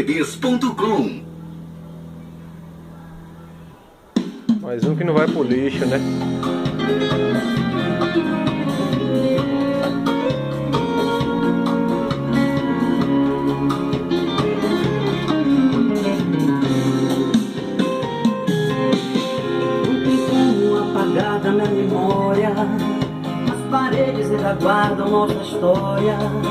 CDs.com. Mais um que não vai pro lixo, né? Não tem como apagar da minha memória, as paredes ainda guardam nossa história.